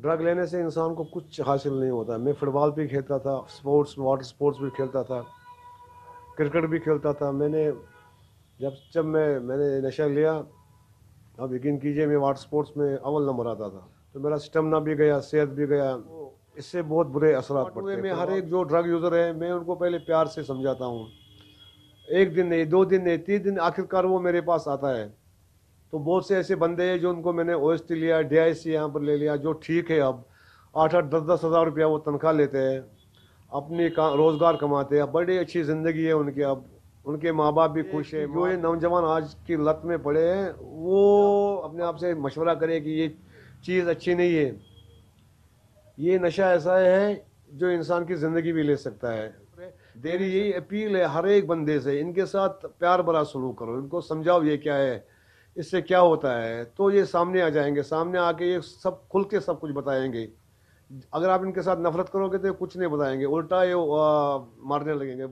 Drug लेने से इंसान को कुछ हासिल नहीं होता। मैं फुटबॉल भी खेलता था, स्पोर्ट्स वाटर स्पोर्ट्स भी खेलता था, क्रिकेट भी खेलता था। मैंने जब जब मैंने नशा लिया, अब यकीन कीजिए मैं वाटर स्पोर्ट्स में अव्वल नंबर आता था। तो मेरा स्टेमिना भी गया, सेहत भी गया। तो इससे बहुत बुरे असरात पड़ते हैं। मैं हर एक जो ड्रग यूज़र है, मैं उनको पहले प्यार से समझाता हूँ। एक दिन नहीं, 2 दिन नहीं, 3 दिन, आखिरकार वो मेरे पास आता है। तो बहुत से ऐसे बंदे हैं जो उनको मैंने ओएसटी लिया, डीआईसी यहाँ पर ले लिया, जो ठीक है। अब 8-8 10-10 हज़ार रुपया वो तनख्वाह लेते हैं, अपनी रोजगार कमाते हैं, बड़ी अच्छी ज़िंदगी है उनकी। अब उनके माँ बाप भी खुश है। जो ये नौजवान आज की लत में पड़े हैं, वो अपने आप से मशवरा करे कि ये चीज़ अच्छी नहीं है। ये नशा ऐसा है जो इंसान की ज़िंदगी भी ले सकता है। मेरी यही अपील है हर एक बंदे से, इनके साथ प्यार भरा सलूक करो, इनको समझाओ ये क्या है, इससे क्या होता है। तो ये सामने आ जाएंगे, सामने आके ये सब खुल के सब कुछ बताएंगे। अगर आप इनके साथ नफरत करोगे तो ये कुछ नहीं बताएंगे, उल्टा ये मारने लगेंगे।